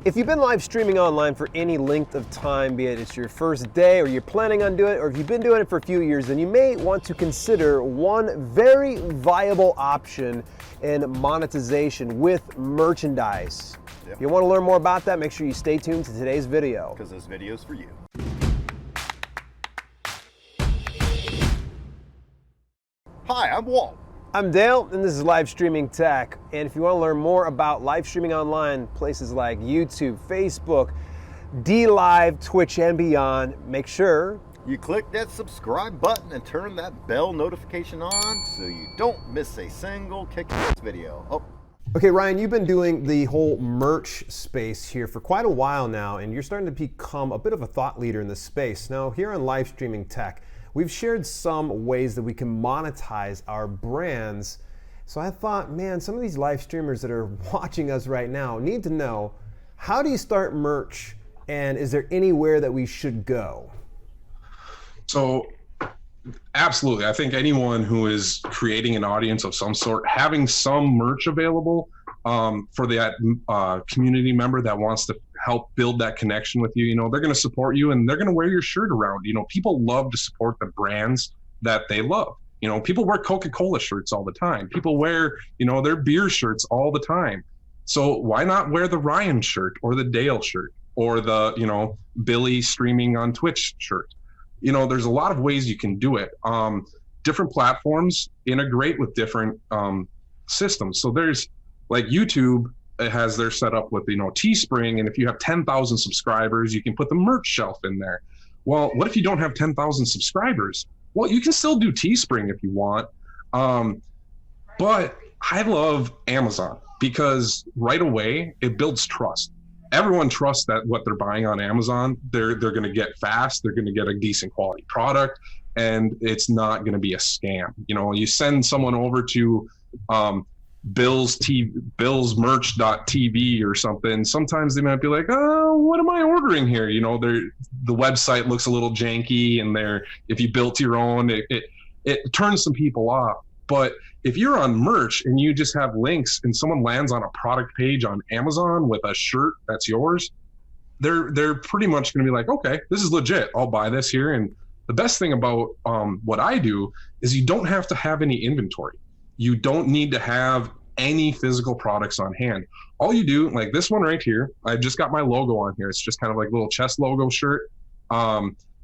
If you've been live streaming online for any length of time, be it it's your first day or you're planning on doing it, or if you've been doing it for a few years, then you may want to consider one very viable option in monetization with merchandise. Yep. If you want to learn more about that, make sure you stay tuned to today's video. Because this video's for you. Hi, I'm Walt. I'm Dale, and this is Live Streaming Tech. And if you want to learn more about live streaming online, places like YouTube, Facebook, DLive, Twitch, and beyond, make sure you click that subscribe button and turn that bell notification on so you don't miss a single kick-ass video. Oh. Okay, Ryan, you've been doing the whole merch space here for quite a while now, and you're starting to become a bit of a thought leader in this space. Now, here on Live Streaming Tech, we've shared some ways that we can monetize our brands. So I thought, man, some of these live streamers that are watching us right now need to know, how do you start merch, and is there anywhere that we should go? So absolutely. I think anyone who is creating an audience of some sort, having some merch available for that community member that wants to help build that connection with you, they're going to support you and they're going to wear your shirt around. People love to support the brands that they love. People wear Coca-Cola shirts all the time. People wear, their beer shirts all the time. So why not wear the Ryan shirt or the Dale shirt or the, Billy streaming on Twitch shirt? There's a lot of ways you can do it. Different platforms integrate with different systems. So there's like YouTube, it has their setup with, Teespring. And if you have 10,000 subscribers, you can put the merch shelf in there. Well, what if you don't have 10,000 subscribers? Well, you can still do Teespring if you want. But I love Amazon because right away it builds trust. Everyone trusts that what they're buying on Amazon, they're going to get fast, they're going to get a decent quality product, and it's not going to be a scam. You send someone over to billsmerch.tv or something, sometimes they might be like, oh, what am I ordering here? The website looks a little janky, and if you built your own, it turns some people off. But if you're on merch and you just have links and someone lands on a product page on Amazon with a shirt that's yours, they're pretty much going to be like, okay, this is legit. I'll buy this here. And the best thing about what I do is you don't have to have any inventory. You don't need to have any physical products on hand. All you do, like this one right here, I just got my logo on here. It's just kind of like a little chest logo shirt.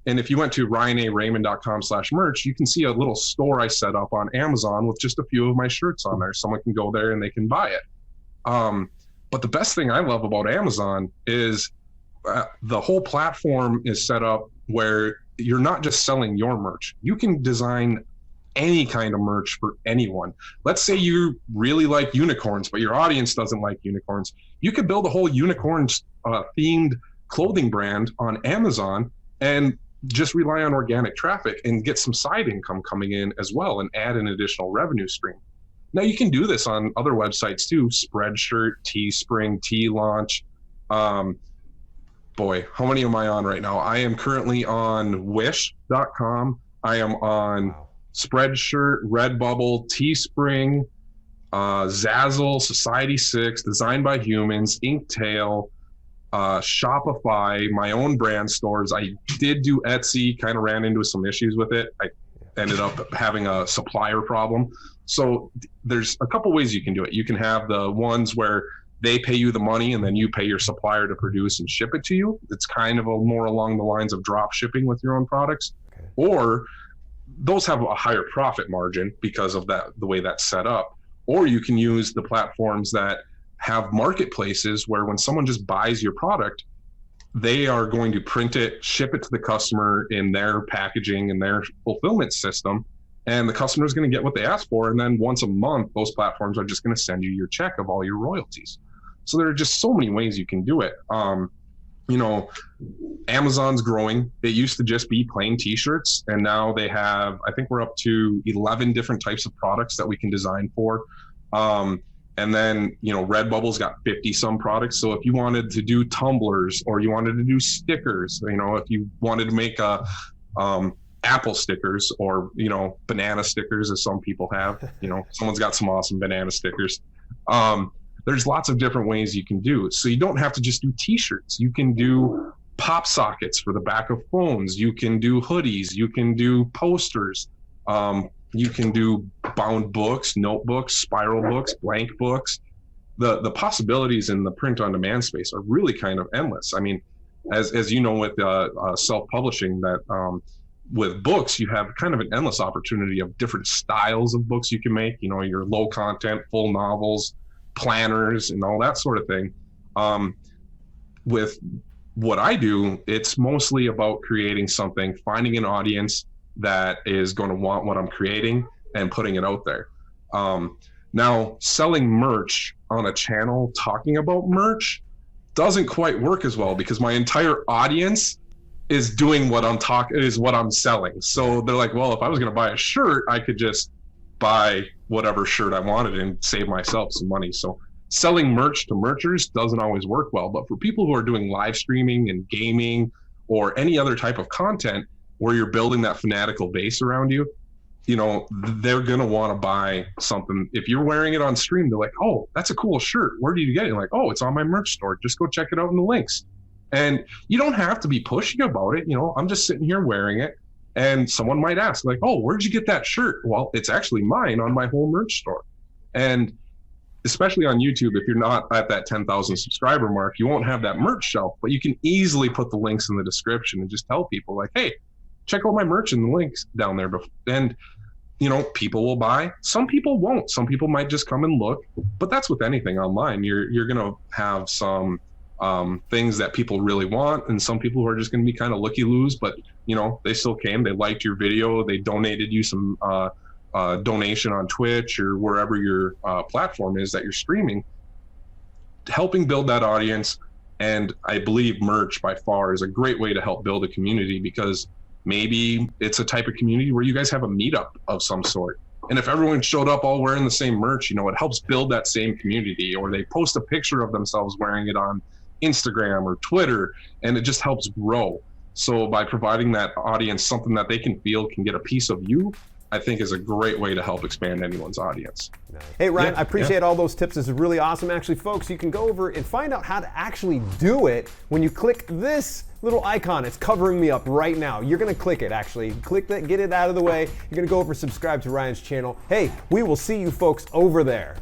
And if you went to ryanaraymond.com/merch, you can see a little store I set up on Amazon with just a few of my shirts on there. Someone can go there and they can buy it. But the best thing I love about Amazon is the whole platform is set up where you're not just selling your merch. You can design any kind of merch for anyone. Let's say you really like unicorns, but your audience doesn't like unicorns. You could build a whole unicorns themed clothing brand on Amazon and just rely on organic traffic and get some side income coming in as well and add an additional revenue stream. Now you can do this on other websites too, Spreadshirt, Teespring, T-Launch. Boy, how many am I on right now? I am currently on wish.com. I am on Spreadshirt, Redbubble, Teespring, Zazzle, Society6, Designed by Humans, Inktail, Shopify, my own brand stores. I did do Etsy, kind of ran into some issues with it. I ended up having a supplier problem. So there's a couple ways you can do it. You can have the ones where they pay you the money and then you pay your supplier to produce and ship it to you. It's kind of more along the lines of drop shipping with your own products. Okay. Or those have a higher profit margin because of that, the way that's set up. Or you can use the platforms that have marketplaces where when someone just buys your product, they are going to print it, ship it to the customer in their packaging and their fulfillment system, and the customer is going to get what they asked for. And then once a month, those platforms are just going to send you your check of all your royalties. So there are just so many ways you can do it. Amazon's growing. It used to just be plain t-shirts, and now they have, I think we're up to 11 different types of products that we can design for. And then, Redbubble's got 50 some products. So if you wanted to do tumblers or you wanted to do stickers, if you wanted to make apple stickers or, banana stickers, as some people have, someone's got some awesome banana stickers. There's lots of different ways you can do it. So you don't have to just do t-shirts. You can do pop sockets for the back of phones. You can do hoodies. You can do posters. You can do bound books, notebooks, spiral books, blank books. The possibilities in the print on demand space are really kind of endless. I mean, as you know, with self-publishing, that with books, you have kind of an endless opportunity of different styles of books you can make, you know, your low content, full novels, planners, and all that sort of thing. With what I do, it's mostly about creating something, finding an audience that is going to want what I'm creating and putting it out there. Now, selling merch on a channel talking about merch doesn't quite work as well, because my entire audience is doing what I'm selling. So they're like, well, if I was going to buy a shirt, I could just buy whatever shirt I wanted and save myself some money. So selling merch to merchers doesn't always work well. But for people who are doing live streaming and gaming or any other type of content where you're building that fanatical base around you, you know, they're going to want to buy something. If you're wearing it on stream, they're like, oh, that's a cool shirt. Where did you get it? Like, oh, it's on my merch store. Just go check it out in the links. And you don't have to be pushing about it. You know, I'm just sitting here wearing it, and someone might ask, like, oh, where'd you get that shirt? Well, it's actually mine on my whole merch store. And especially on YouTube, if you're not at that 10,000 subscriber mark, you won't have that merch shelf, but you can easily put the links in the description and just tell people, like, hey, check out my merch in the links down there. And, you know, people will buy. Some people won't. Some people might just come and look. But that's with anything online. You're going to have some things that people really want, and some people who are just going to be kind of looky-loos, but, you know, they still came. They liked your video. They donated you some donation on Twitch or wherever your platform is that you're streaming. Helping build that audience, and I believe merch by far is a great way to help build a community, because maybe it's a type of community where you guys have a meetup of some sort. And if everyone showed up all wearing the same merch, you know, it helps build that same community. Or they post a picture of themselves wearing it on Instagram or Twitter, and it just helps grow. So by providing that audience something that they can feel can get a piece of you, I think is a great way to help expand anyone's audience. Hey, Ryan, I appreciate all those tips. This is really awesome. Actually, folks, you can go over and find out how to actually do it when you click this little icon. It's covering me up right now. You're going to click it, actually. Click that, get it out of the way. You're going to go over and subscribe to Ryan's channel. Hey, we will see you folks over there.